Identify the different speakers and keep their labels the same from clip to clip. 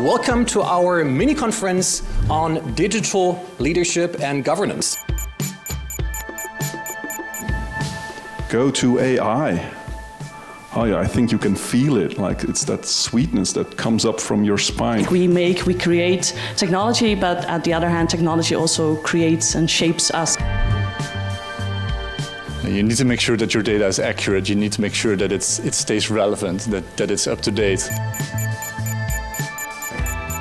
Speaker 1: Welcome to our mini-conference on digital leadership and governance.
Speaker 2: Go to AI. Oh yeah, I think you can feel it, like it's that sweetness that comes up from your spine.
Speaker 3: We create technology, but at the other hand, technology also creates and shapes us.
Speaker 4: You need to make sure that your data is accurate. You need to make sure that it stays relevant, that it's up to date.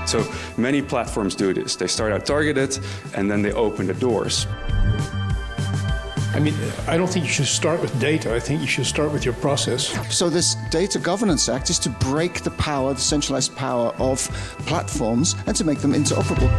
Speaker 5: So many platforms do this. They start out targeted and then they open the doors.
Speaker 6: I mean, I don't think you should start with data. I think you should start with your process.
Speaker 7: So this Data Governance Act is to break the power, the centralized power of platforms and to make them interoperable.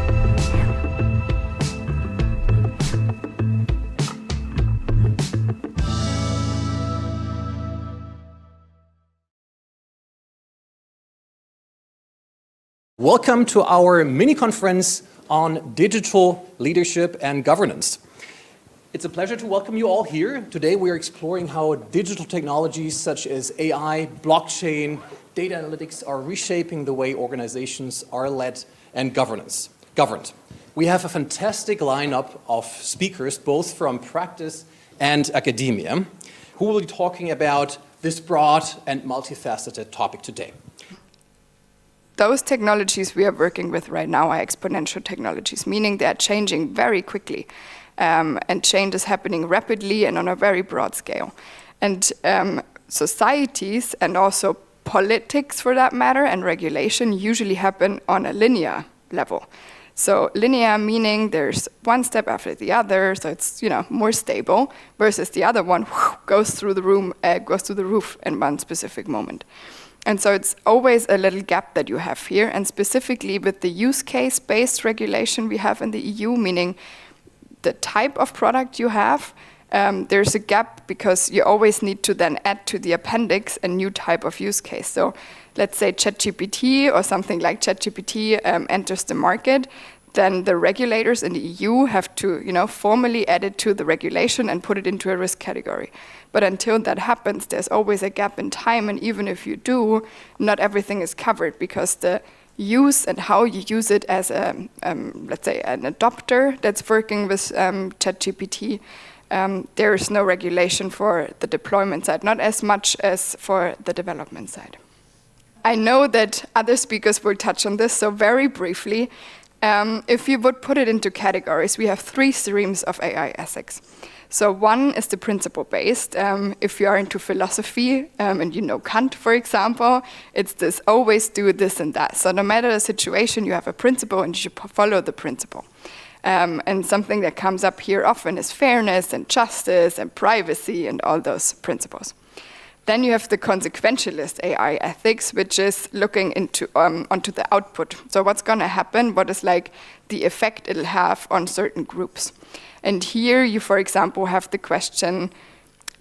Speaker 1: Welcome to our mini-conference on digital leadership and governance. It's a pleasure to welcome you all here. Today we are exploring how digital technologies such as AI, blockchain, data analytics are reshaping the way organizations are led and governed. We have a fantastic lineup of speakers, both from practice and academia, who will be talking about this broad and multifaceted topic today.
Speaker 8: Those technologies we are working with right now are exponential technologies, meaning they are changing very quickly. And change is happening rapidly and on a very broad scale. And societies and also politics, for that matter, and regulation usually happen on a linear level. So linear meaning there's one step after the other, so it's more stable, versus the other one goes through the roof in one specific moment. And so it's always a little gap that you have here, and specifically with the use case-based regulation we have in the EU, meaning the type of product you have, there's a gap because you always need to then add to the appendix a new type of use case. So let's say ChatGPT or something like ChatGPT enters the market, then the regulators in the EU have to formally add it to the regulation and put it into a risk category. But until that happens, there's always a gap in time, and even if you do, not everything is covered because the use and how you use it as a, let's say, an adopter that's working with ChatGPT, there is no regulation for the deployment side, not as much as for the development side. I know that other speakers will touch on this, so very briefly, if you would put it into categories, we have 3 streams of AI ethics. So one is the principle-based. If you are into philosophy and you know Kant, for example, it's this always do this and that. So no matter the situation, you have a principle and you should follow the principle. And something that comes up here often is fairness and justice and privacy and all those principles. Then you have the consequentialist AI ethics, which is looking into onto the output. So what's going to happen? What is like the effect it'll have on certain groups? And here you, for example, have the question,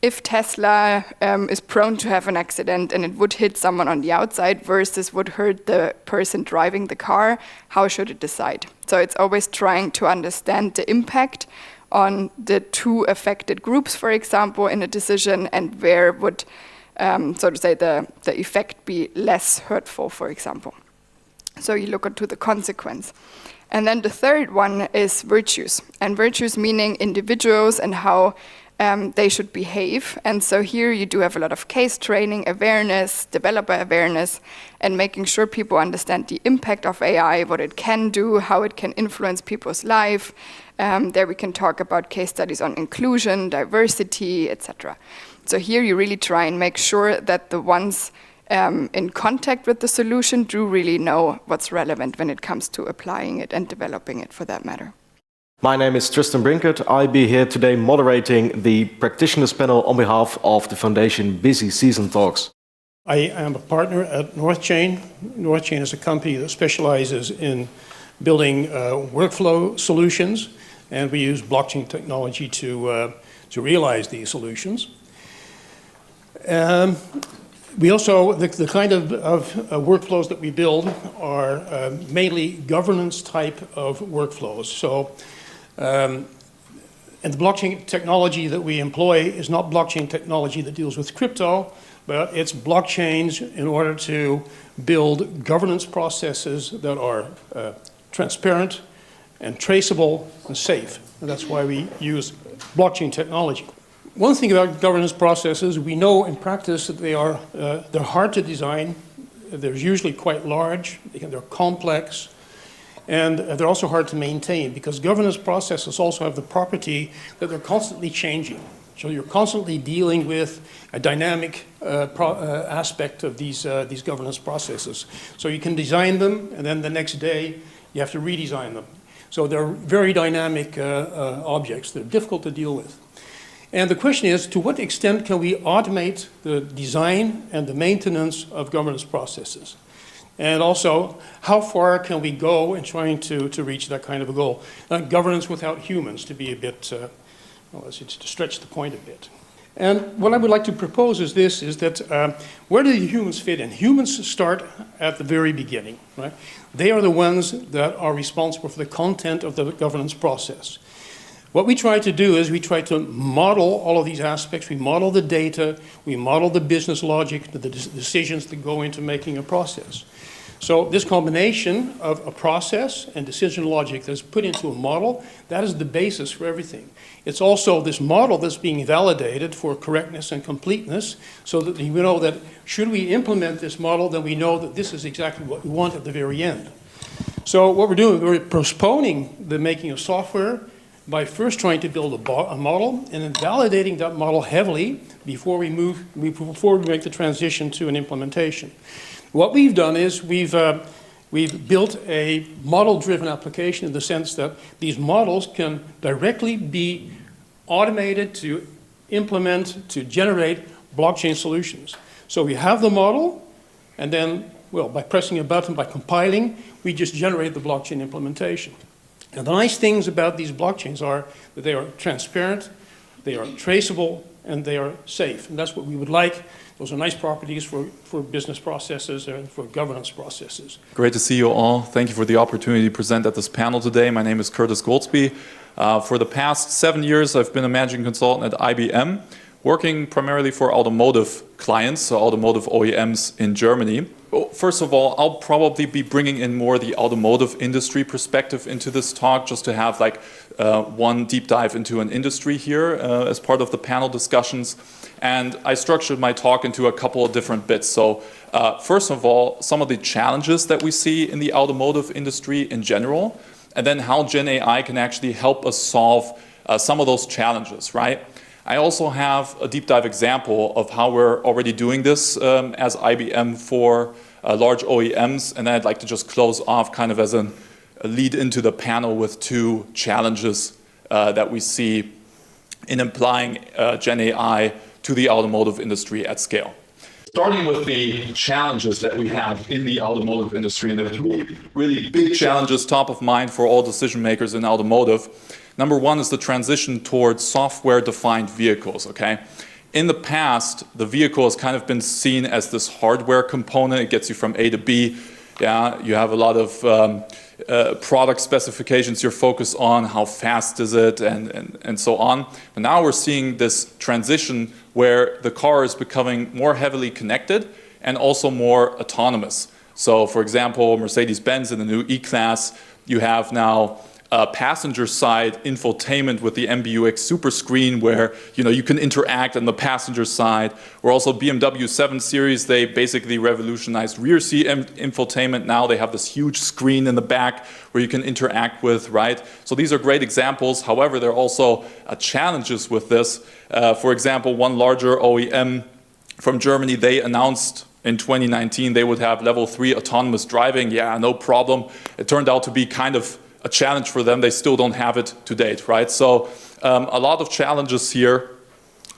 Speaker 8: if Tesla is prone to have an accident and it would hit someone on the outside versus would hurt the person driving the car, how should it decide? So it's always trying to understand the impact on the 2 affected groups, for example, in a decision, and where would, so to say, the effect be less hurtful, for example. So you look into the consequence. And then the third one is virtues. And virtues meaning individuals and how they should behave. And so here you do have a lot of case training, awareness, developer awareness, and making sure people understand the impact of AI, what it can do, how it can influence people's life. There we can talk about case studies on inclusion, diversity, etc. So here you really try and make sure that the ones in contact with the solution do really know what's relevant when it comes to applying it and developing it, for that matter.
Speaker 9: My name is Tristan Brinkert. I'll be here today moderating the practitioners panel on behalf of the foundation BusySeasonTalks.
Speaker 6: I am a partner at NorthChain. NorthChain is a company that specializes in building workflow solutions, and we use blockchain technology to realize these solutions. We also, the kind of workflows that we build are mainly governance type of workflows. So, and the blockchain technology that we employ is not blockchain technology that deals with crypto, but it's blockchains in order to build governance processes that are transparent and traceable and safe. And that's why we use blockchain technology. One thing about governance processes, we know in practice that they're hard to design. They're usually quite large, they're complex, and they're also hard to maintain because governance processes also have the property that they're constantly changing. So you're constantly dealing with a dynamic aspect of these governance processes. So you can design them, and then the next day you have to redesign them. So they're very dynamic objects. They're difficult to deal with. And the question is, to what extent can we automate the design and the maintenance of governance processes? And also, how far can we go in trying to reach that kind of a goal? Governance without humans, to be a bit, to stretch the point a bit. And what I would like to propose is this, is that where do the humans fit in? Humans start at the very beginning, right? They are the ones that are responsible for the content of the governance process. What we try to do is we try to model all of these aspects. We model the data, we model the business logic, the decisions that go into making a process. So this combination of a process and decision logic that's put into a model, that is the basis for everything. It's also this model that's being validated for correctness and completeness so that we know that should we implement this model, then we know that this is exactly what we want at the very end. So what we're doing, we're postponing the making of software by first trying to build a model and then validating that model heavily before we make the transition to an implementation. What we've done is we've built a model-driven application in the sense that these models can directly be automated to implement, to generate blockchain solutions. So we have the model, and then, well, by pressing a button, by compiling, we just generate the blockchain implementation. And the nice things about these blockchains are that they are transparent, they are traceable, and they are safe. And that's what we would like. Those are nice properties for business processes and for governance processes.
Speaker 10: Great to see you all. Thank you for the opportunity to present at this panel today. My name is Curtis Goldsby. For the past 7 years, I've been a managing consultant at IBM, working primarily for automotive clients, so automotive OEMs in Germany. First of all, I'll probably be bringing in more the automotive industry perspective into this talk, just to have like one deep dive into an industry here as part of the panel discussions. And I structured my talk into a couple of different bits. So first of all, some of the challenges that we see in the automotive industry in general, and then how GenAI can actually help us solve some of those challenges, right? I also have a deep dive example of how we're already doing this as IBM for large OEMs, and then I'd like to just close off kind of as a lead into the panel with 2 challenges that we see in applying GenAI to the automotive industry at scale. Starting with the challenges that we have in the automotive industry, and there are 3 really big challenges top of mind for all decision makers in automotive. Number 1 is the transition towards software-defined vehicles, okay? In the past, the vehicle has kind of been seen as this hardware component. It gets you from A to B. Yeah, you have a lot of product specifications you're focused on, how fast is it, and so on. But now we're seeing this transition where the car is becoming more heavily connected and also more autonomous. So, for example, Mercedes-Benz in the new E-Class, you have now passenger side infotainment with the MBUX super screen where you can interact on the passenger side. Or also BMW 7 Series, they basically revolutionized rear seat infotainment. Now they have this huge screen in the back where you can interact with, right? So these are great examples. However, there are also challenges with this. For example, one larger OEM from Germany, they announced in 2019 they would have level 3 autonomous driving. Yeah, no problem. It turned out to be kind of a challenge for them. They still don't have it to date, right? So a lot of challenges here.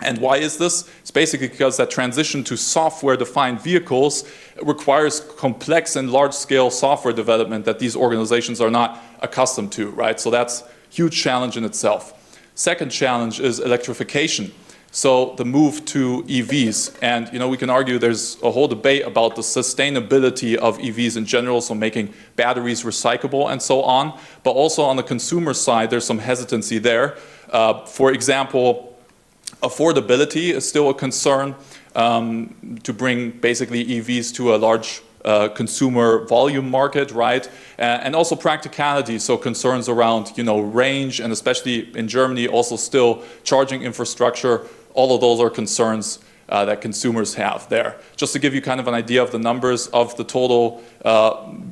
Speaker 10: And why is this? It's basically because that transition to software-defined vehicles requires complex and large-scale software development that these organizations are not accustomed to, right? So that's a huge challenge in itself. Second challenge is electrification. So the move to EVs, and we can argue there's a whole debate about the sustainability of EVs in general, so making batteries recyclable and so on, but also on the consumer side there's some hesitancy there. For example, affordability is still a concern. to bring basically EVs to a large consumer volume market, right? And also practicality, so concerns around, range, and especially in Germany, also still charging infrastructure. All of those are concerns that consumers have there. Just to give you kind of an idea of the numbers of the total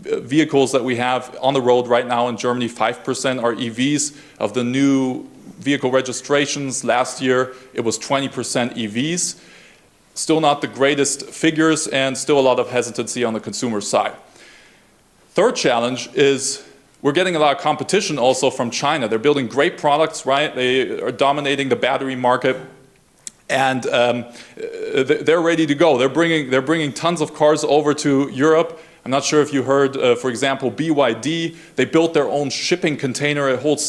Speaker 10: vehicles that we have on the road right now in Germany, 5% are EVs. Of the new vehicle registrations last year, it was 20% EVs. Still not the greatest figures, and still a lot of hesitancy on the consumer side. Third challenge is we're getting a lot of competition also from China. They're building great products, right? They are dominating the battery market, and they're ready to go. They're bringing tons of cars over to Europe. I'm not sure if you heard, for example, BYD. They built their own shipping container. It holds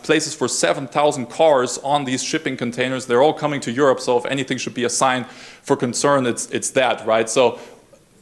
Speaker 10: places for 7,000 cars on these shipping containers. They're all coming to Europe, so if anything should be a sign for concern, it's that, right? So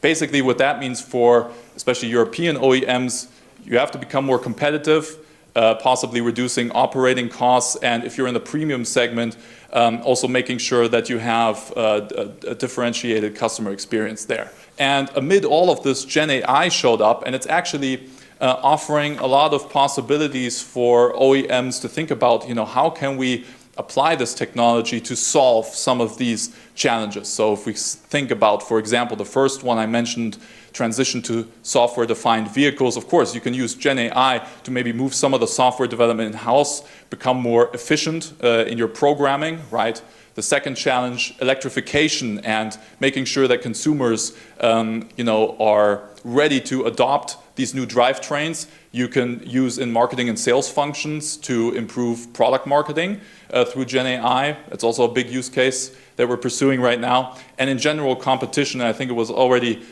Speaker 10: basically what that means for especially European OEMs, you have to become more competitive, possibly reducing operating costs, and if you're in the premium segment, also making sure that you have a differentiated customer experience there. And amid all of this, GenAI showed up, and it's actually offering a lot of possibilities for OEMs to think about, how can we apply this technology to solve some of these challenges. So if we think about, for example, the first one I mentioned, transition to software-defined vehicles, of course, you can use GenAI to maybe move some of the software development in-house, become more efficient in your programming, right? The second challenge, electrification and making sure that consumers, are ready to adopt these new drivetrains. You can use in marketing and sales functions to improve product marketing through GenAI. It's also a big use case that we're pursuing right now. And in general, competition, and I think it was already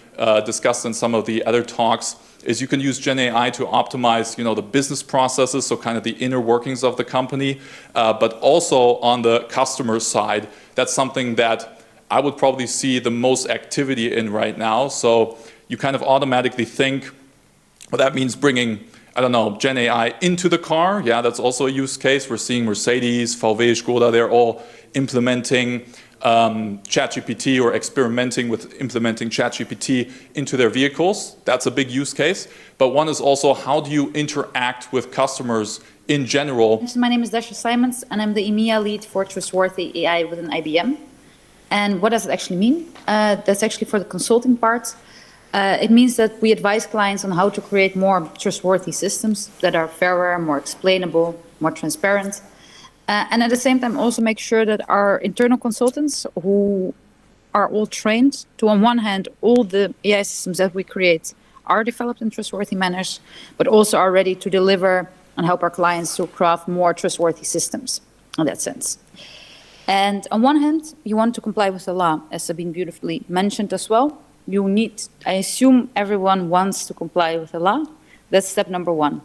Speaker 10: discussed in some of the other talks, is you can use GenAI to optimize, the business processes, so kind of the inner workings of the company, but also on the customer side. That's something that I would probably see the most activity in right now. So you kind of automatically think, well, that means bringing, GenAI into the car. Yeah, that's also a use case. We're seeing Mercedes, VW, Skoda, they're all implementing ChatGPT or experimenting with implementing ChatGPT into their vehicles. That's a big use case. But one is also, how do you interact with customers in general?
Speaker 11: My name is Dasha Simons, and I'm the EMEA lead for Trustworthy AI within IBM. And what does it actually mean? That's actually for the consulting part. It means that we advise clients on how to create more trustworthy systems that are fairer, more explainable, more transparent. And at the same time, also make sure that our internal consultants, who are all trained to, on one hand, all the AI systems that we create are developed in trustworthy manners, but also are ready to deliver and help our clients to craft more trustworthy systems in that sense. And on one hand, you want to comply with the law, as Sabine beautifully mentioned as well. I assume everyone wants to comply with the law. That's step number one.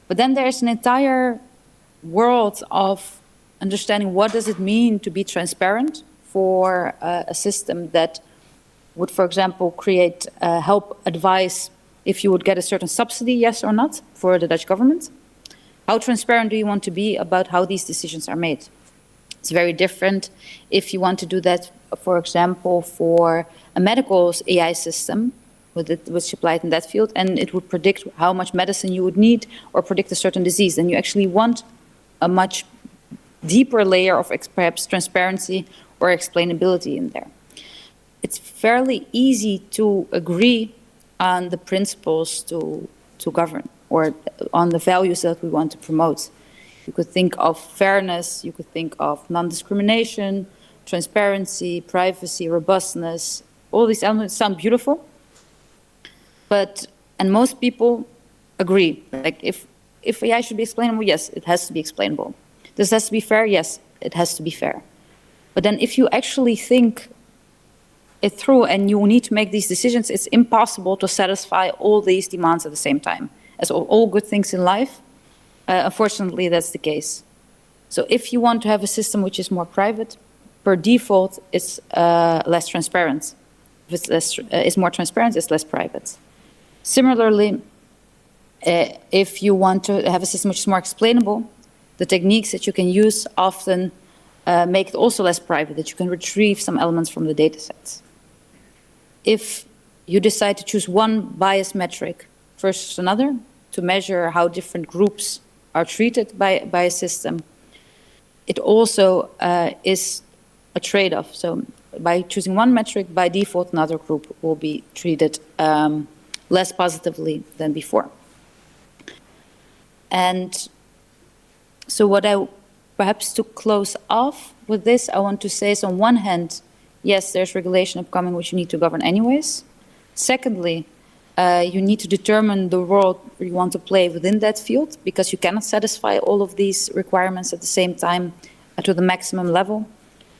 Speaker 11: But then there's an entire world of understanding what does it mean to be transparent for a system that would, for example, create help advise if you would get a certain subsidy, yes or not, for the Dutch government. How transparent do you want to be about how these decisions are made? It's very different if you want to do that, for example, for a medical AI system, which applied in that field, and it would predict how much medicine you would need or predict a certain disease. Then you actually want a much deeper layer of perhaps transparency or explainability in there. It's fairly easy to agree on the principles to govern or on the values that we want to promote. You could think of fairness, you could think of non-discrimination, transparency, privacy, robustness. All these elements sound beautiful, and most people agree. Like if AI should be explainable, yes, it has to be explainable. This has to be fair, yes, it has to be fair. But then if you actually think it through and you need to make these decisions, it's impossible to satisfy all these demands at the same time. As all good things in life, unfortunately, that's the case. So if you want to have a system which is more private, per default, it's less transparent. If it's more transparent, it's less private. Similarly, if you want to have a system which is more explainable, the techniques that you can use often make it also less private, that you can retrieve some elements from the data sets. If you decide to choose one bias metric versus another to measure how different groups are treated by a system, it also is a trade-off. So by choosing one metric, by default, another group will be treated less positively than before. And so what I perhaps to close off with this, I want to say is on one hand, yes, there's regulation upcoming which you need to govern anyways. Secondly, you need to determine the role you want to play within that field, because you cannot satisfy all of these requirements at the same time to the maximum level.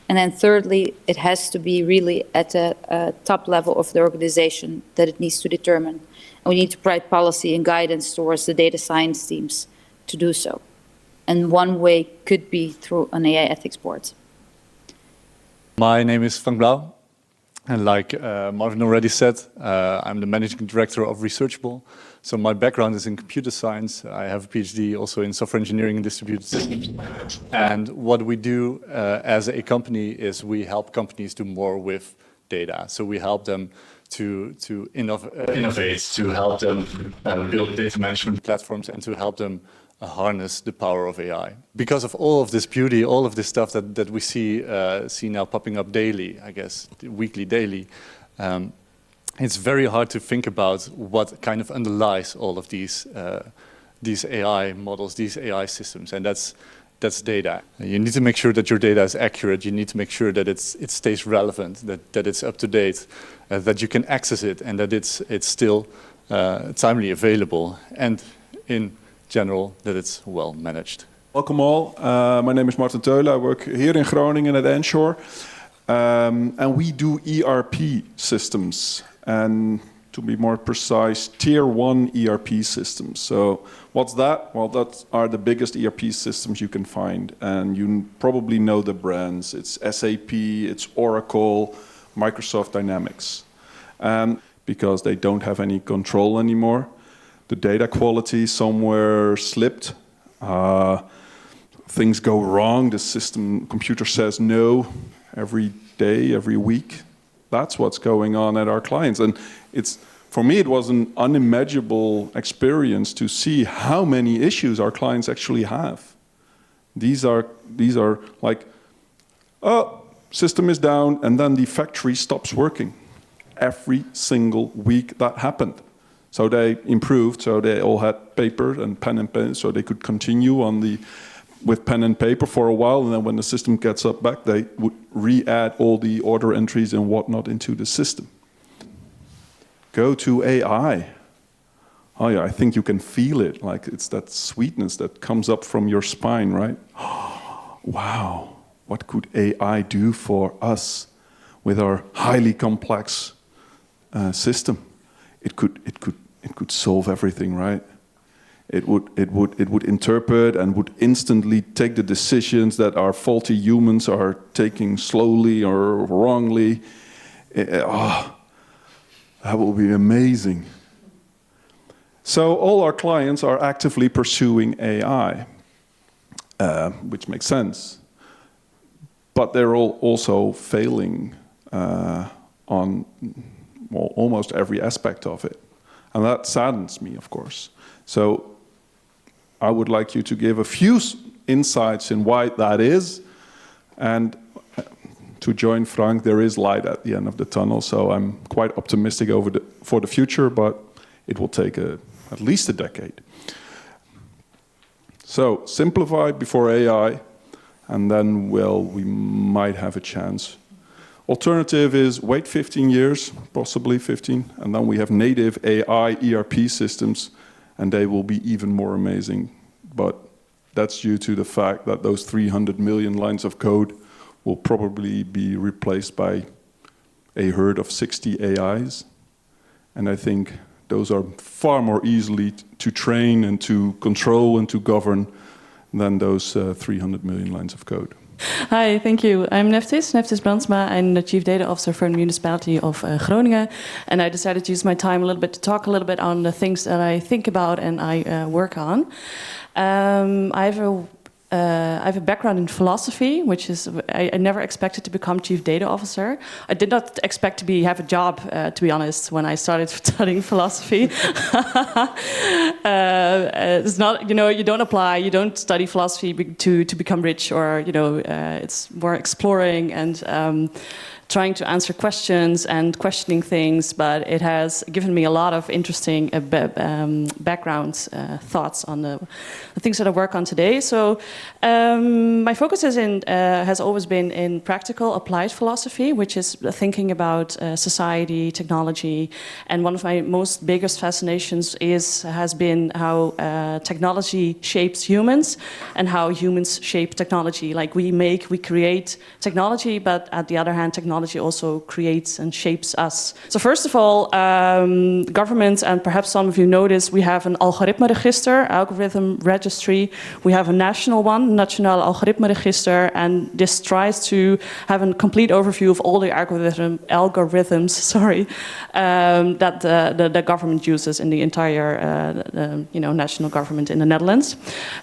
Speaker 11: And then thirdly, it has to be really at a top level of the organization that it needs to determine. And we need to provide policy and guidance towards the data science teams to do so. And one way could be through an AI ethics board.
Speaker 4: My name is Blaauw. And like Marvin already said, I'm the managing director of Researchable. So my background is in computer science. I have a PhD also in software engineering and distributed systems. And what we do as a company is we help companies do more with data. So we help them to innovate, to help them build data management platforms, and to help them harness the power of AI. Because of all of this beauty, all of this stuff that we see now popping up daily, I guess, weekly, daily, it's very hard to think about what kind of underlies all of these AI models, these AI systems, and that's data. You need to make sure that your data is accurate. You need to make sure that it stays relevant, that it's up to date, that you can access it, and that it's still timely available, and in general, that it's well managed.
Speaker 2: Welcome all. My name is Marten Teule. I work here in Groningen at Enshore. And we do ERP systems. And to be more precise, tier 1 ERP systems. So what's that? Well, that are the biggest ERP systems you can find. And you probably know the brands. It's SAP, it's Oracle, Microsoft Dynamics. Because they don't have any control anymore. The data quality somewhere slipped. Things go wrong. The computer says no every day, every week. That's what's going on at our clients. And for me, it was an unimaginable experience to see how many issues our clients actually have. These are like, oh, system is down, and then the factory stops working. Every single week that happened. So they improved, so they all had paper and pen, so they could continue with pen and paper for a while, and then when the system gets up back, they would re-add all the order entries and whatnot into the system. Go to AI. Oh yeah, I think you can feel it, like it's that sweetness that comes up from your spine, right? Wow, what could AI do for us with our highly complex system? It could solve everything, right? It would interpret and would instantly take the decisions that our faulty humans are taking slowly or wrongly. That will be amazing. So all our clients are actively pursuing AI, which makes sense. But they're all also failing on almost every aspect of it. And that saddens me, of course. So I would like you to give a few insights in why that is. And to join Frank, there is light at the end of the tunnel. So I'm quite optimistic for the future, but it will take at least a decade. So simplify before AI, and then, well, we might have a chance. Alternative is wait 15 years, possibly 15, and then we have native AI ERP systems, and they will be even more amazing. But that's due to the fact that those 300 million lines of code will probably be replaced by a herd of 60 AIs. And I think those are far more easily to train and to control and to govern than those 300 million lines of code.
Speaker 3: Hi, thank you. I'm Nephtis Brandsma. I'm the Chief Data Officer for the Municipality of Groningen. And I decided to use my time a little bit to talk a little bit on the things that I think about and I work on. I have I have a background in philosophy, which is I never expected to become chief data officer. I did not expect to have a job, to be honest, when I started studying philosophy. It's not, you don't apply, you don't study philosophy to become rich, or it's more exploring and trying to answer questions and questioning things, but it has given me a lot of interesting background thoughts on the things that I work on today. So my focus has always been in practical applied philosophy, which is thinking about society, technology, and one of my most biggest fascinations has been how technology shapes humans and how humans shape technology. Like we create technology, but at the other hand, technology also creates and shapes us. So first of all, government, and perhaps some of you notice, we have an algoritme register, algorithm registry. We have a national one, Nationaal Algoritme Register, and this tries to have a complete overview of all the algorithms that the government uses in the entire national government in the Netherlands.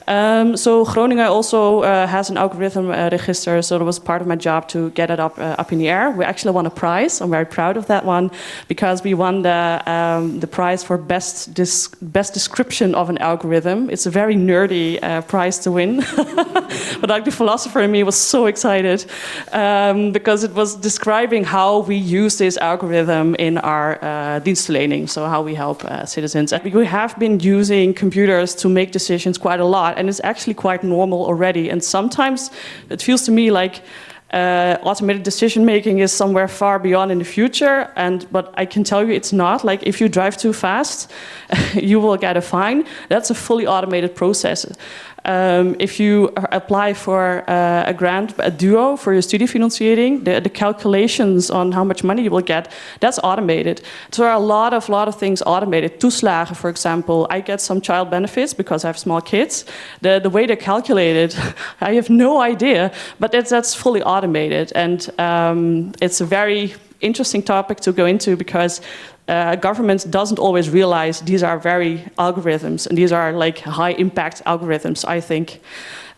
Speaker 3: So Groningen also has an algorithm register, so it was part of my job to get it up in the air. We actually won a prize. I'm very proud of that one because we won the prize for best description of an algorithm. It's a very nerdy prize to win, but like the philosopher in me was so excited because it was describing how we use this algorithm in our dienstverlening, so how we help citizens. And we have been using computers to make decisions quite a lot, and it's actually quite normal already. And sometimes it feels to me like automated decision making is somewhere far beyond in the future, but I can tell you it's not. Like if you drive too fast, you will get a fine. That's a fully automated process. If you apply for a grant, a duo for your studiefinanciering, the calculations on how much money you will get, that's automated. So there are a lot of things automated. Toeslagen, for example, I get some child benefits because I have small kids. The way they're calculated, I have no idea, but that's fully automated. And it's a very interesting topic to go into because government doesn't always realize these are very algorithms, and these are like high impact algorithms, I think.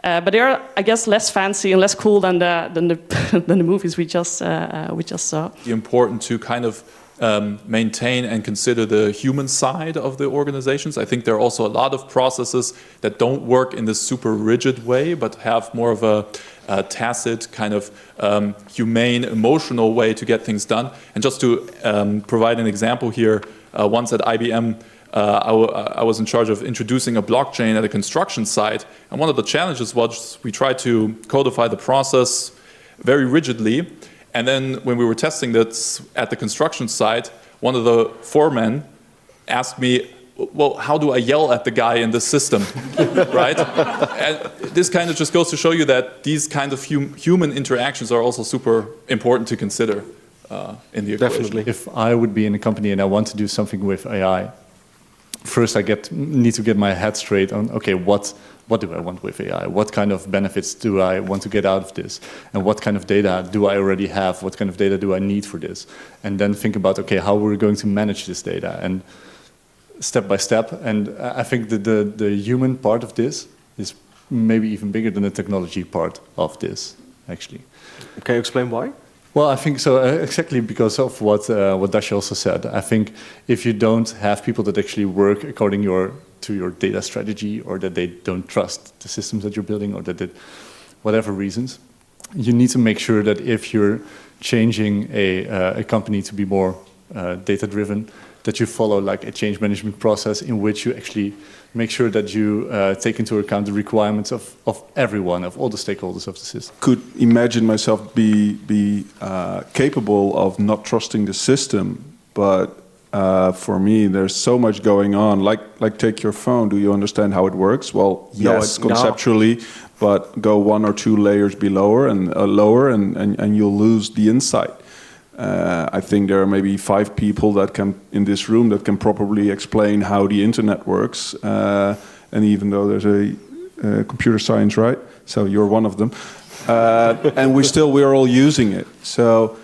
Speaker 3: But they are, I guess, less fancy and less cool than the movies we just saw.
Speaker 10: Important to kind of maintain and consider the human side of the organizations. I think there are also a lot of processes that don't work in this super rigid way, but have more of a tacit kind of humane, emotional way to get things done. And just to provide an example here, once at IBM, I was in charge of introducing a blockchain at a construction site. And one of the challenges was we tried to codify the process very rigidly. And then when we were testing this at the construction site, one of the foremen asked me, well, how do I yell at the guy in this system, right? And this kind of just goes to show you that these kind of human interactions are also super important to consider in the equation.
Speaker 9: Definitely.
Speaker 4: If I would be in a company and I want to do something with AI, first I need to get my head straight on, okay, what do I want with AI? What kind of benefits do I want to get out of this? And what kind of data do I already have? What kind of data do I need for this? And then think about, okay, how we're going to manage this data, and step by step. And I think that the human part of this is maybe even bigger than the technology part of this, actually.
Speaker 9: Can you explain why?
Speaker 4: Well, I think so, exactly because of what Dasha also said. I think if you don't have people that actually work according to your data strategy, or that they don't trust the systems that you're building, or that whatever reasons, you need to make sure that if you're changing a company to be more data-driven, that you follow like a change management process in which you actually make sure that you take into account the requirements of everyone, of all the stakeholders of the system.
Speaker 2: Could imagine myself be capable of not trusting the system, but for me, there's so much going on. Like take your phone. Do you understand how it works? Well, yes, conceptually, but go 1 or 2 layers below and you'll lose the insight. I think there are maybe 5 people in this room that can properly explain how the internet works. And even though there's a computer science, right? So you're one of them. And we're all using it. So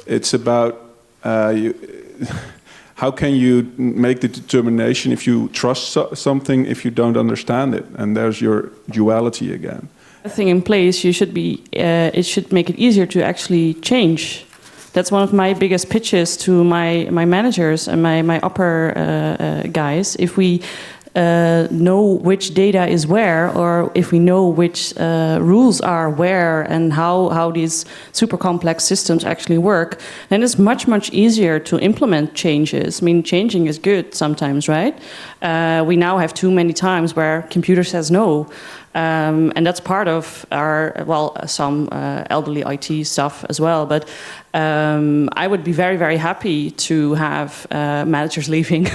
Speaker 2: it's about how can you make the determination if you trust something if you don't understand it? And there's your duality again.
Speaker 3: thing in place, you should be. It should make it easier to actually change. That's one of my biggest pitches to my managers and my upper guys. If we know which data is where, or if we know which rules are where, and how these super complex systems actually work, then it's much easier to implement changes. I mean, changing is good sometimes, right? We now have too many times where computer says no. And that's part of our, some elderly IT stuff as well. But I would be very happy to have managers leaving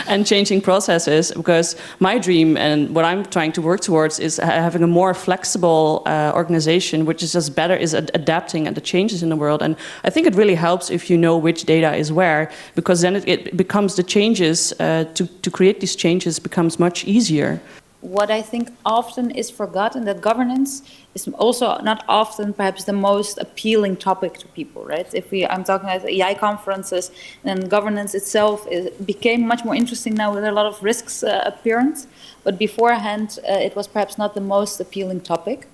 Speaker 3: and changing processes, because my dream and what I'm trying to work towards is having a more flexible organization, which is just better, is adapting at the changes in the world. And I think it really helps if you know which data is where, because then it becomes the changes, to create these changes becomes much easier.
Speaker 11: What I think often is forgotten, that governance is also not often perhaps the most appealing topic to people, right? I'm talking about AI conferences, and governance itself became much more interesting now with a lot of risks appearance. But beforehand, it was perhaps not the most appealing topic,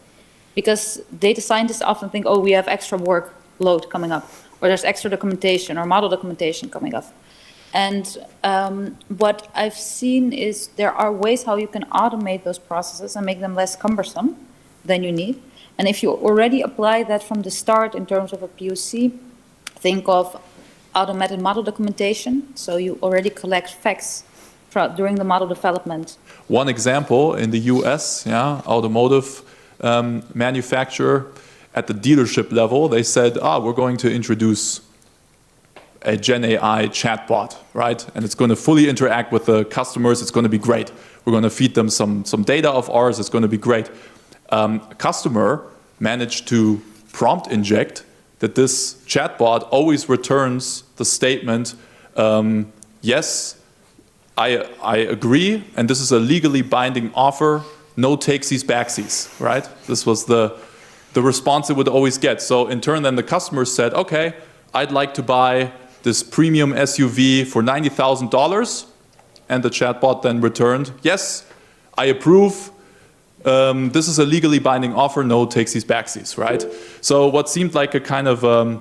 Speaker 11: because data scientists often think, oh, we have extra workload coming up, or there's extra documentation or model documentation coming up. And what I've seen is there are ways how you can automate those processes and make them less cumbersome than you need. And if you already apply that from the start in terms of a POC, think of automated model documentation. So you already collect facts during the model development.
Speaker 10: One example in the US, automotive manufacturer, at the dealership level, they said, we're going to introduce a GenAI chatbot, right? And it's going to fully interact with the customers. It's going to be great. We're going to feed them some data of ours. It's going to be great. A customer managed to prompt inject that this chatbot always returns the statement, yes, I agree, and this is a legally binding offer, no takesies backsies, right? This was the response it would always get. So in turn, then the customer said, okay, I'd like to buy this premium SUV for $90,000, and the chatbot then returned, yes, I approve, this is a legally binding offer, no takesies backsies, right? So what seemed like a kind of, a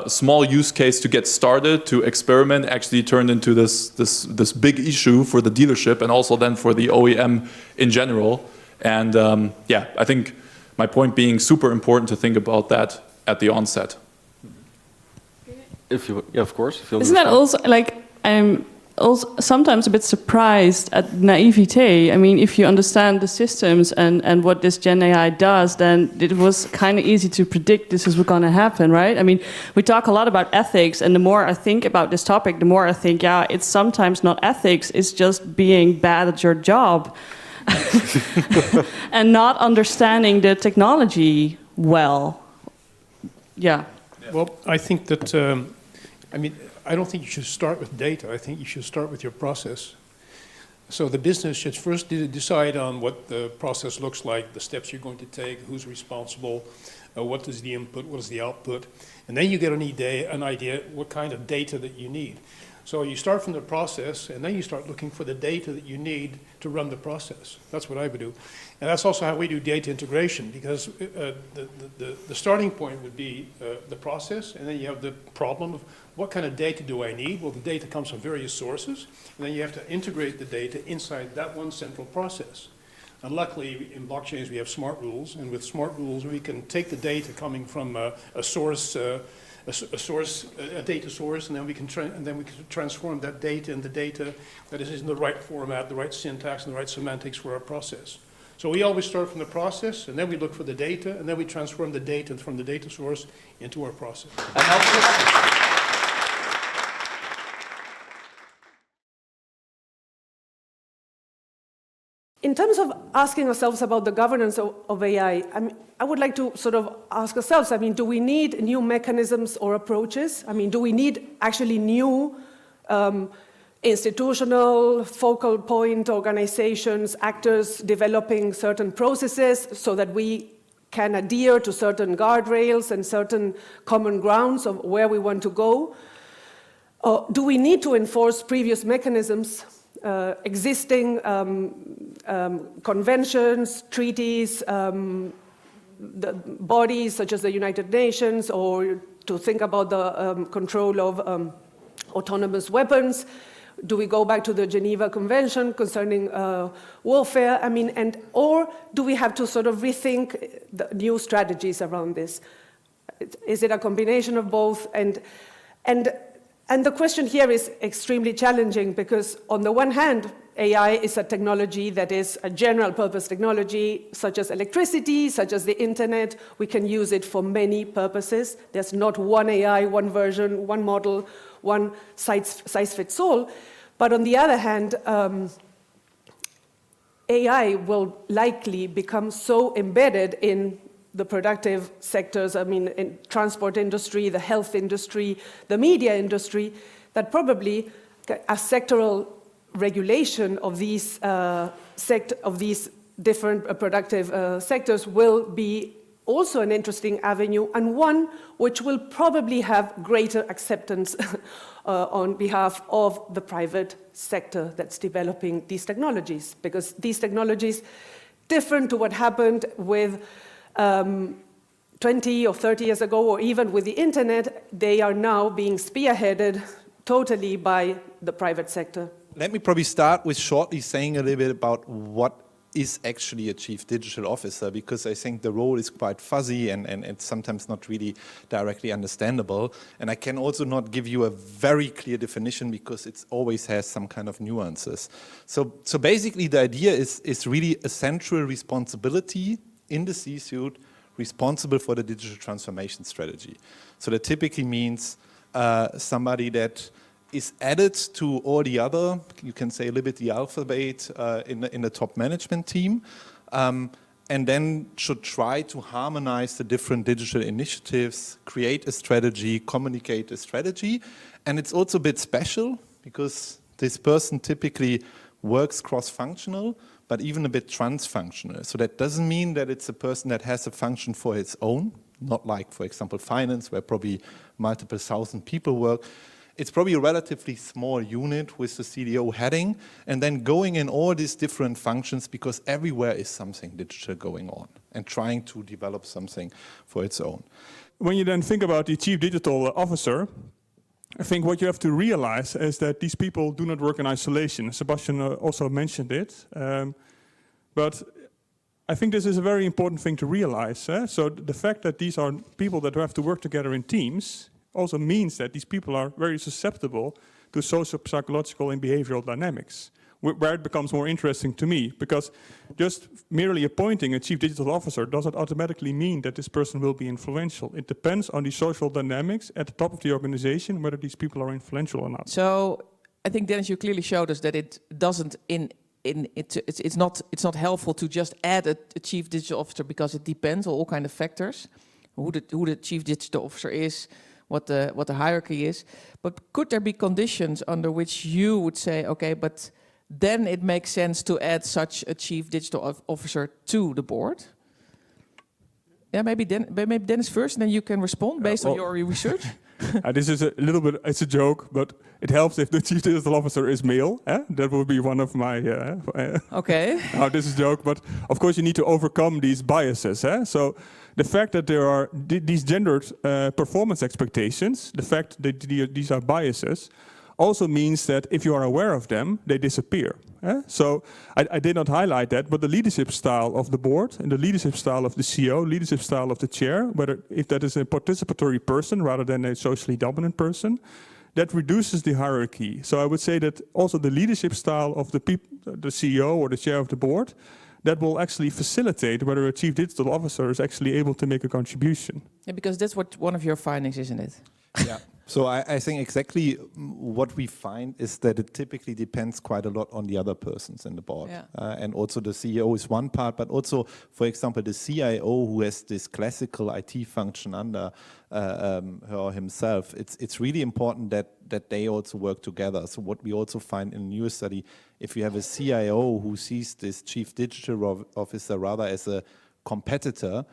Speaker 10: small use case to get started, to experiment, actually turned into this big issue for the dealership and also then for the OEM in general. And I think my point being super important to think about that at the onset.
Speaker 9: Of course.
Speaker 3: Isn't that also like, I'm also sometimes a bit surprised at naivete. I mean, if you understand the systems and what this GenAI does, then it was kind of easy to predict this is what's going to happen, right? I mean, we talk a lot about ethics, and the more I think about this topic, the more I think, it's sometimes not ethics, it's just being bad at your job and not understanding the technology well. Yeah.
Speaker 6: Well, I think that, I don't think you should start with data. I think you should start with your process. So the business should first decide on what the process looks like, the steps you're going to take, who's responsible, what is the input, what is the output, and then you get an idea what kind of data that you need. So you start from the process, and then you start looking for the data that you need to run the process. That's what I would do. And that's also how we do data integration, because the starting point would be the process, and then you have the problem of what kind of data do I need? Well, the data comes from various sources, and then you have to integrate the data inside that one central process. And luckily, in blockchains, we have smart rules, and with smart rules, we can take the data coming from a data source, and then we can transform that data into data that is in the right format, the right syntax, and the right semantics for our process. So we always start from the process, and then we look for the data, and then we transform the data from the data source into our process.
Speaker 12: In terms of asking ourselves about the governance of AI, I would like to sort of ask ourselves, do we need new mechanisms or approaches? Do we need actually new institutional, focal point organizations, actors developing certain processes so that we can adhere to certain guardrails and certain common grounds of where we want to go? Or do we need to enforce previous mechanisms existing conventions, treaties, the bodies such as the United Nations, or to think about the control of autonomous weapons. Do we go back to the Geneva Convention concerning warfare? I mean, or do we have to sort of rethink the new strategies around this? Is it a combination of both? And the question here is extremely challenging because on the one hand, AI is a technology that is a general purpose technology, such as electricity, such as the internet. We can use it for many purposes. There's not one AI, one version, one model, one size fits all. But on the other hand, AI will likely become so embedded in the productive sectors, I mean, in transport industry, the health industry, the media industry, that probably a sectoral regulation of these different productive sectors will be also an interesting avenue, and one which will probably have greater acceptance on behalf of the private sector that's developing these technologies, because these technologies, different to what happened with 20 or 30 years ago, or even with the internet, they are now being spearheaded totally by the private sector.
Speaker 13: Let me probably start with shortly saying a little bit about what is actually a chief digital officer, because I think the role is quite fuzzy and it's sometimes not really directly understandable. And I can also not give you a very clear definition because it always has some kind of nuances. So basically the idea is really a central responsibility in the C-suite responsible for the digital transformation strategy. So that typically means somebody that is added to all the other, you can say a little bit the alphabet in the top management team, and then should try to harmonize the different digital initiatives, create a strategy, communicate a strategy. And it's also a bit special because this person typically works cross-functional, but even a bit trans-functional. So that doesn't mean that it's a person that has a function for its own, not like, for example, finance, where probably multiple thousand people work. It's probably a relatively small unit with the CDO heading, and then going in all these different functions because everywhere is something digital going on and trying to develop something for its own.
Speaker 14: When you then think about the chief digital officer, I think what you have to realize is that these people do not work in isolation. Sebastian also mentioned it. But I think this is a very important thing to realize. So the fact that these are people that have to work together in teams also means that these people are very susceptible to social, psychological, and behavioral dynamics, where it becomes more interesting to me, because just merely appointing a chief digital officer doesn't automatically mean that this person will be influential. It depends on the social dynamics at the top of the organization, whether these people are influential or not.
Speaker 15: So I think, Dennis, you clearly showed us that it doesn't it's not helpful to just add a chief digital officer, because it depends on all kind of factors, who the chief digital officer is, what the hierarchy is. But could there be conditions under which you would say, okay, but then it makes sense to add such a chief digital officer to the board? Yeah, maybe Dennis first, and then you can respond based on your research.
Speaker 14: This is a little bit, it's a joke, but it helps if the chief digital officer is male. That would be one of my...
Speaker 15: Okay.
Speaker 14: Now, this is a joke, but of course you need to overcome these biases. So the fact that there are these gendered performance expectations, the fact that these are biases, also means that if you are aware of them, they disappear. So I did not highlight that, but the leadership style of the board and the leadership style of the CEO, leadership style of the chair, if that is a participatory person rather than a socially dominant person, that reduces the hierarchy. So I would say that also the leadership style of the CEO or the chair of the board, that will actually facilitate whether a chief digital officer is actually able to make a contribution.
Speaker 15: Yeah, because that's what one of your findings, isn't it?
Speaker 13: Yeah. So I think exactly what we find is that it typically depends quite a lot on the other persons in the board. Yeah. And also the CEO is one part, but also, for example, the CIO, who has this classical IT function under her or himself, it's really important that they also work together. So what we also find in a new study, if you have a CIO who sees this chief digital officer rather as a competitor,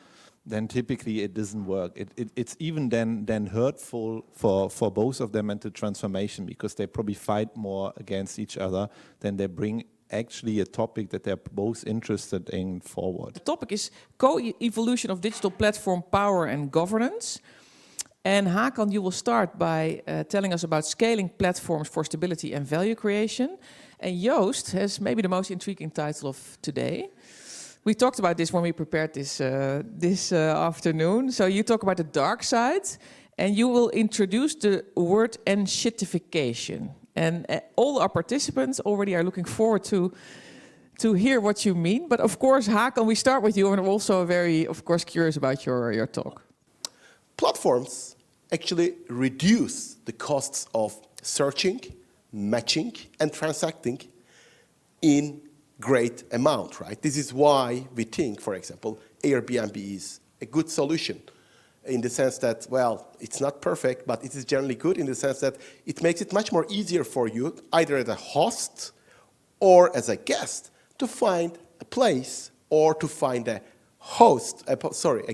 Speaker 13: then typically it doesn't work. It's even then hurtful for both of them and the transformation, because they probably fight more against each other than they bring actually a topic that they're both interested in forward.
Speaker 15: The topic is co-evolution of digital platform power and governance. And Hakan, you will start by telling us about scaling platforms for stability and value creation. And Joost has maybe the most intriguing title of today. We talked about this when we prepared this afternoon. So you talk about the dark side, and you will introduce the word enshittification. And all our participants already are looking forward to hear what you mean. But of course, Hakan, we start with you, and I'm also very, of course, curious about your talk.
Speaker 16: Platforms actually reduce the costs of searching, matching, and transacting in great amount, right? This is why we think, for example, Airbnb is a good solution in the sense that, well, it's not perfect, but it is generally good in the sense that it makes it much more easier for you, either as a host or as a guest, to find a place or to find a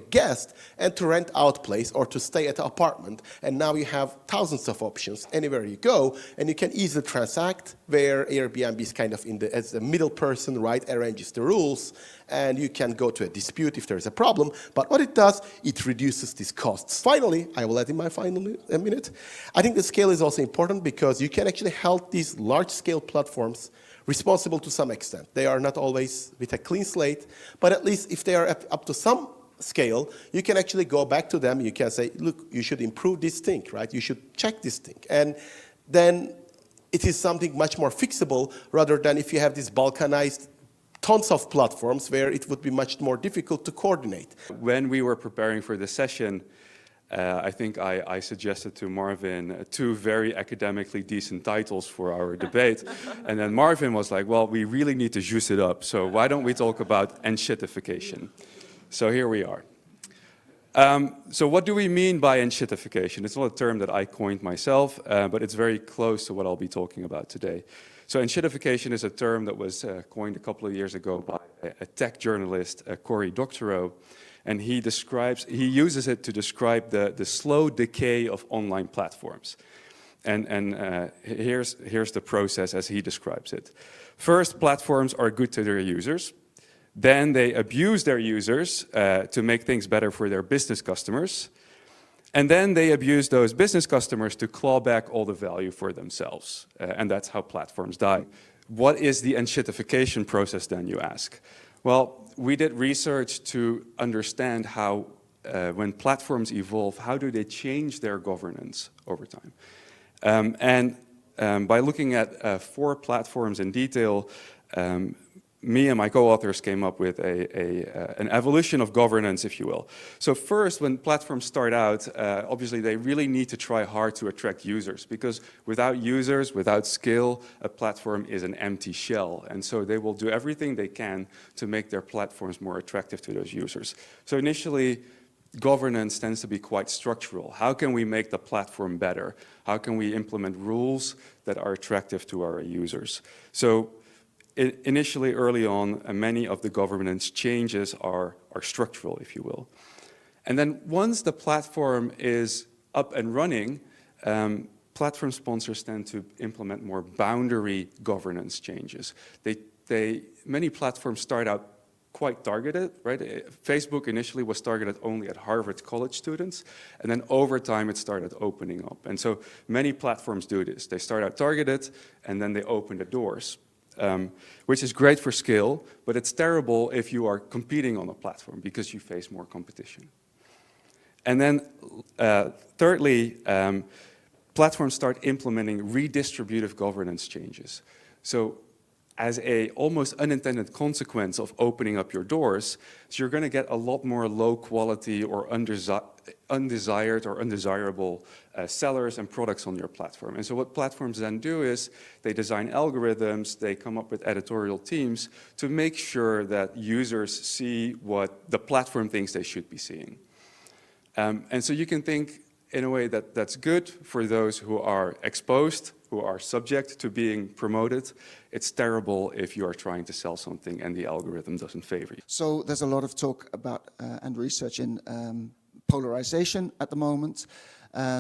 Speaker 16: guest, and to rent out place or to stay at an apartment. And now you have thousands of options anywhere you go, and you can easily transact, where Airbnb is kind of as the middle person, right, arranges the rules, and you can go to a dispute if there's a problem. But what it does, it reduces these costs. Finally, I will add in my final minute, I think the scale is also important, because you can actually help these large-scale platforms responsible to some extent. They are not always with a clean slate, but at least if they are up to some scale, you can actually go back to them. You can say, look, you should improve this thing, right? You should check this thing. And then it is something much more fixable, rather than if you have this balkanized tons of platforms where it would be much more difficult to coordinate.
Speaker 5: When we were preparing for this session, I think I suggested to Marvin two very academically decent titles for our debate. And then Marvin was like, well, we really need to juice it up. So why don't we talk about enshittification? So here we are. So what do we mean by enshittification? It's not a term that I coined myself, but it's very close to what I'll be talking about today. So enshittification is a term that was coined a couple of years ago by a tech journalist, Cory Doctorow. And he uses it to describe the slow decay of online platforms. And here's the process as he describes it. First, platforms are good to their users. Then they abuse their users to make things better for their business customers. And then they abuse those business customers to claw back all the value for themselves. And that's how platforms die. What is the enshittification process then, you ask? Well, we did research to understand how, when platforms evolve, how do they change their governance over time? By looking at 4 platforms in detail, me and my co-authors came up with an evolution of governance, if you will. So first, when platforms start out, obviously they really need to try hard to attract users, because without users, without skill, a platform is an empty shell. And so they will do everything they can to make their platforms more attractive to those users. So initially, governance tends to be quite structural. How can we make the platform better? How can we implement rules that are attractive to our users? So initially, early on, many of the governance changes are structural, if you will. And then once the platform is up and running, platform sponsors tend to implement more boundary governance changes. Many platforms start out quite targeted, right? Facebook initially was targeted only at Harvard College students, and then over time it started opening up. And so many platforms do this. They start out targeted, and then they open the doors. Which is great for scale, but it's terrible if you are competing on a platform, because you face more competition. And then thirdly, platforms start implementing redistributive governance changes. So as a almost unintended consequence of opening up your doors, so you're going to get a lot more low quality or undesired or undesirable sellers and products on your platform. And so what platforms then do is they design algorithms, they come up with editorial teams to make sure that users see what the platform thinks they should be seeing. And so you can think in a way that's good for those who are exposed, who are subject to being promoted. It's terrible if you are trying to sell something and the algorithm doesn't favor you.
Speaker 7: So there's a lot of talk about and research in polarization at the moment.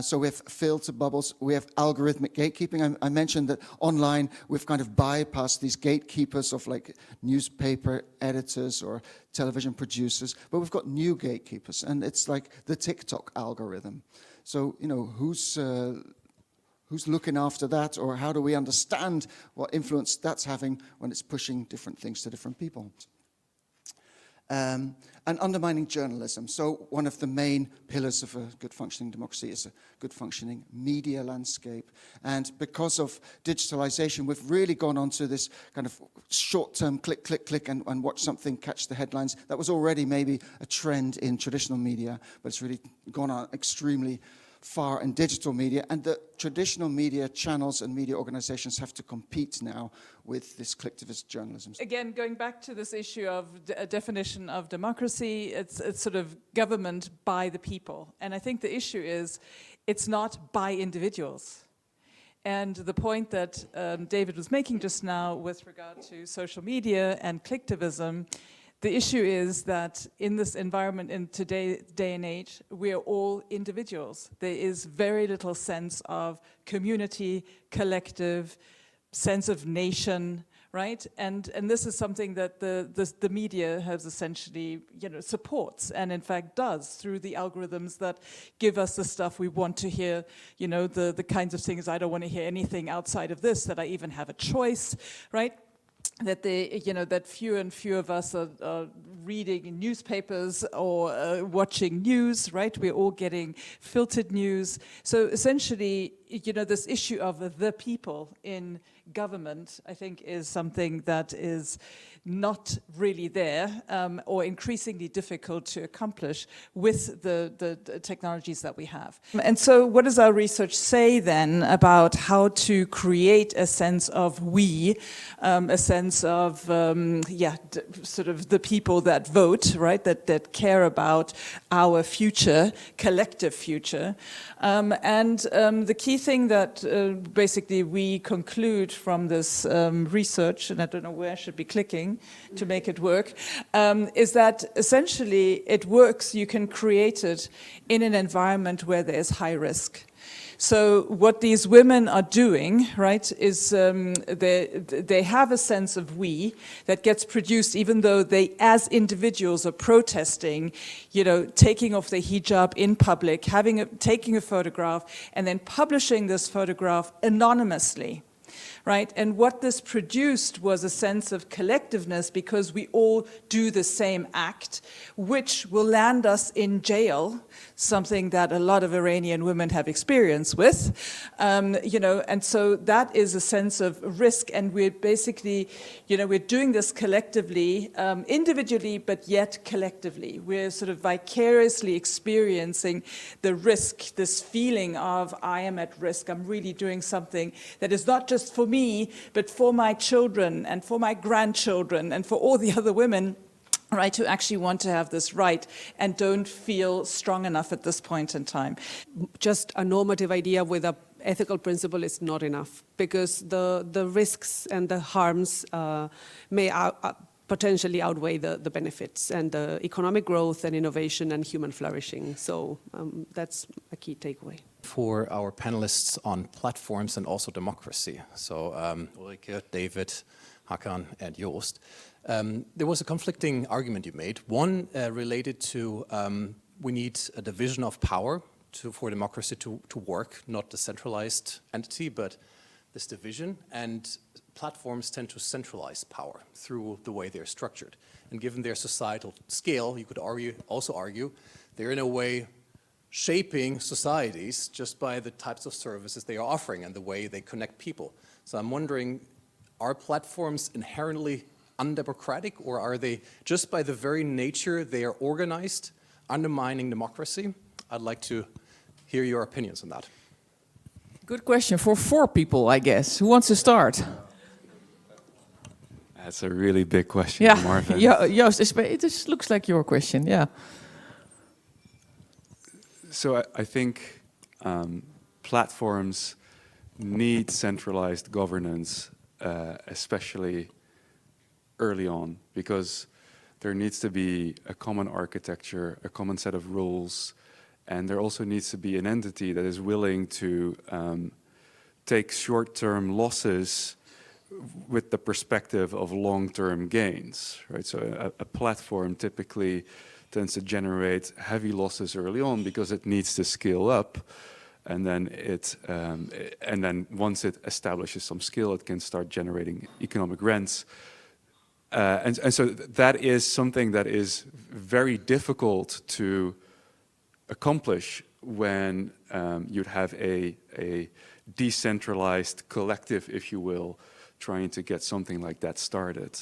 Speaker 7: So we have filter bubbles, we have algorithmic gatekeeping. I mentioned that online we've kind of bypassed these gatekeepers of like newspaper editors or television producers, but we've got new gatekeepers, and it's like the TikTok algorithm. So, you know, who's looking after that, or how do we understand what influence that's having when it's pushing different things to different people? And undermining journalism. So one of the main pillars of a good functioning democracy is a good functioning media landscape. And because of digitalization, we've really gone on to this kind of short-term click, click, click, and watch something catch the headlines. That was already maybe a trend in traditional media, but it's really gone on extremely far in digital media, and the traditional media channels and media organizations have to compete now with this collectivist journalism.
Speaker 17: Again, going back to this issue of a definition of democracy, it's sort of government by the people. And I think the issue is it's not by individuals. And the point that David was making just now with regard to social media and collectivism, the issue is that in this environment, in today's day and age, we are all individuals. There is very little sense of community, collective, sense of nation, right? And this is something that the media has essentially, you know, supports, and in fact does through the algorithms that give us the stuff we want to hear, you know, the kinds of things, I don't want to hear anything outside of this, that I even have a choice, right? That that fewer and fewer of us are reading newspapers or watching news, right? We're all getting filtered news. So essentially, you know, this issue of the people in government, I think, is something that is not really there or increasingly difficult to accomplish with the technologies that we have. And so what does our research say then about how to create a sense of we, a sense of, sort of the people that vote, right, that care about our future, collective future. The key thing that basically we conclude from this research, and I don't know where I should be clicking to make it work, is that essentially it works, you can create it in an environment where there is high risk. So what these women are doing, right, is they have a sense of we that gets produced even though they, as individuals, are protesting, you know, taking off their hijab in public, taking a photograph, and then publishing this photograph anonymously. Right? And what this produced was a sense of collectiveness because we all do the same act, which will land us in jail, something that a lot of Iranian women have experience with, you know, and so that is a sense of risk, and we're basically, you know, we're doing this collectively, individually, but yet collectively. We're sort of vicariously experiencing the risk, this feeling of I am at risk, I'm really doing something that is not just for me, but for my children and for my grandchildren and for all the other women, right, who actually want to have this right and don't feel strong enough at this point in time.
Speaker 12: Just a normative idea with an ethical principle is not enough, because the risks and the harms may potentially outweigh the benefits and the economic growth and innovation and human flourishing. So that's a key takeaway.
Speaker 1: For our panelists on platforms and also democracy, so Ulrike, David, Hakan, and Joost, there was a conflicting argument you made. One related to we need a division of power for democracy to work, not the centralized entity, but this division, and platforms tend to centralize power through the way they're structured. And given their societal scale, you could also argue they're in a way shaping societies just by the types of services they are offering and the way they connect people. So I'm wondering, are platforms inherently undemocratic, or are they, just by the very nature they are organized, undermining democracy? I'd like to hear your opinions on that.
Speaker 15: Good question for 4 people, I guess. Who wants to start?
Speaker 5: That's a really big question,
Speaker 15: yeah.
Speaker 5: Marvin.
Speaker 15: Joost, it just looks like your question, yeah.
Speaker 5: So I think platforms need centralized governance, especially early on, because there needs to be a common architecture, a common set of rules, and there also needs to be an entity that is willing to take short-term losses with the perspective of long-term gains, right? So a platform typically tends to generate heavy losses early on because it needs to scale up, and then once it establishes some scale, it can start generating economic rents. And so that is something that is very difficult to accomplish when you'd have a decentralized collective, if you will, trying to get something like that started.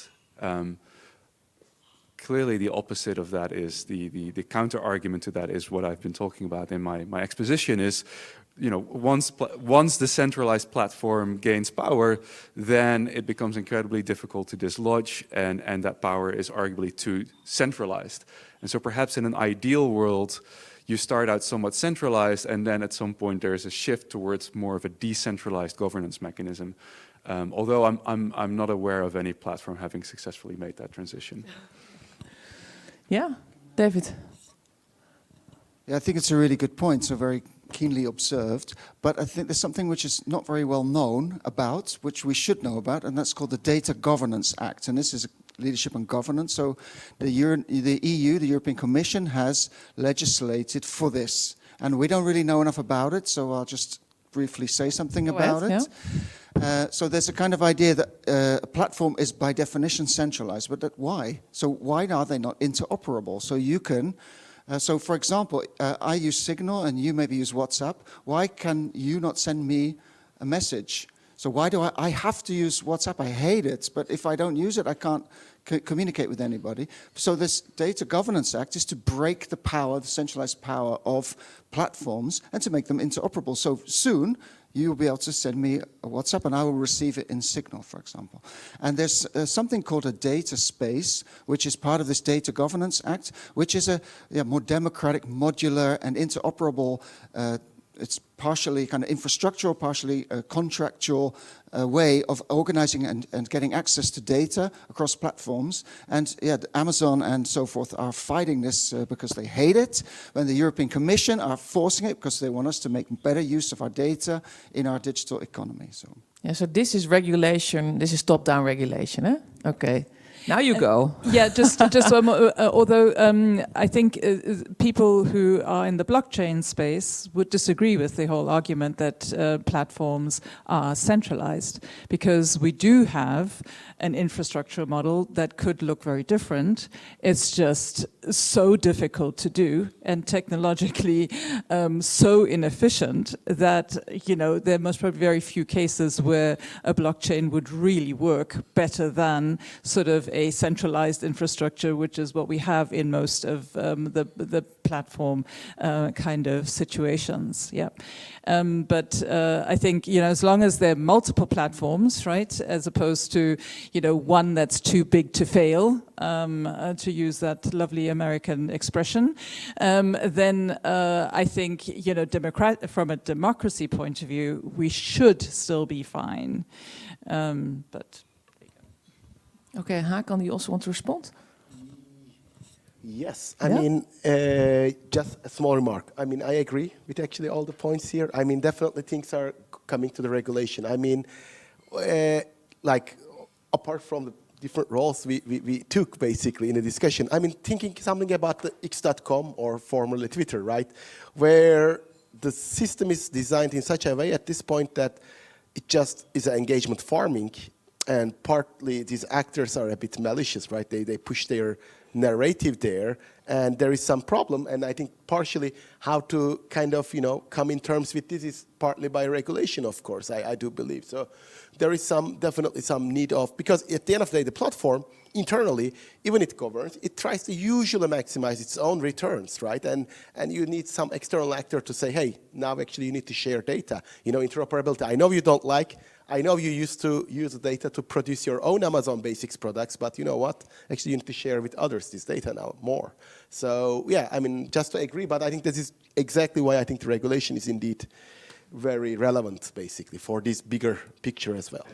Speaker 5: Clearly, the opposite of that is the counter argument to that is what I've been talking about in my exposition is, you know, once the centralized platform gains power, then it becomes incredibly difficult to dislodge, and that power is arguably too centralized. And so perhaps in an ideal world, you start out somewhat centralized, and then at some point there's a shift towards more of a decentralized governance mechanism. Although I'm not aware of any platform having successfully made that transition.
Speaker 15: Yeah, David.
Speaker 7: Yeah, I think it's a really good point, so very keenly observed. But I think there's something which is not very well known about, which we should know about, and that's called the Data Governance Act. And this is leadership and governance. So the EU, the European Commission, has legislated for this. And we don't really know enough about it, so I'll just briefly say something about it. Yeah. So there's a kind of idea that a platform is by definition centralized, but why? So why are they not interoperable? So you can, so for example, I use Signal and you maybe use WhatsApp. Why can you not send me a message? So why do I have to use WhatsApp? I hate it, but if I don't use it, I can't communicate with anybody. So this Data Governance Act is to break the power, the centralized power of platforms and to make them interoperable. So soon, you'll be able to send me a WhatsApp and I will receive it in Signal, for example. And there's something called a data space, which is part of this Data Governance Act, which is a more democratic, modular and interoperable, it's partially kind of infrastructural, partially contractual way of organizing and getting access to data across platforms. And yeah, Amazon and so forth are fighting this because they hate it. When the European Commission are forcing it because they want us to make better use of our data in our digital economy. So
Speaker 15: yeah, so this is regulation. This is top-down regulation, eh? Okay. Now you go.
Speaker 17: Yeah, just one more, although I think people who are in the blockchain space would disagree with the whole argument that platforms are centralized, because we do have an infrastructure model that could look very different. It's just so difficult to do and technologically so inefficient that, you know, there must be very few cases where a blockchain would really work better than sort of a centralized infrastructure, which is what we have in most of the platform kind of situations. Yeah, but I think, you know, as long as there are multiple platforms, right, as opposed to, you know, one that's too big to fail, to use that lovely American expression, then I think, you know, from a democracy point of view, we should still be fine. But
Speaker 15: okay, Hakan, do you also want to respond?
Speaker 16: Yes, I mean, just a small remark. I mean, I agree with actually all the points here. I mean, definitely things are coming to the regulation. I mean, like, apart from the different roles we took basically in the discussion, I mean, thinking something about the X.com or formerly Twitter, right? Where the system is designed in such a way at this point that it just is an engagement farming. And partly these actors are a bit malicious, right? They push their narrative there, and there is some problem. And I think partially how to kind of, you know, come in terms with this is partly by regulation, of course, I do believe. So there is definitely some need of, because at the end of the day, the platform internally, even it governs, it tries to usually maximize its own returns, right? And you need some external actor to say, hey, now actually you need to share data. You know, interoperability. I know you don't like. I know you used to use the data to produce your own Amazon Basics products, but you know what? Actually, you need to share with others this data now more. So yeah, I mean, just to agree, but I think this is exactly why I think the regulation is indeed very relevant, basically, for this bigger picture as well.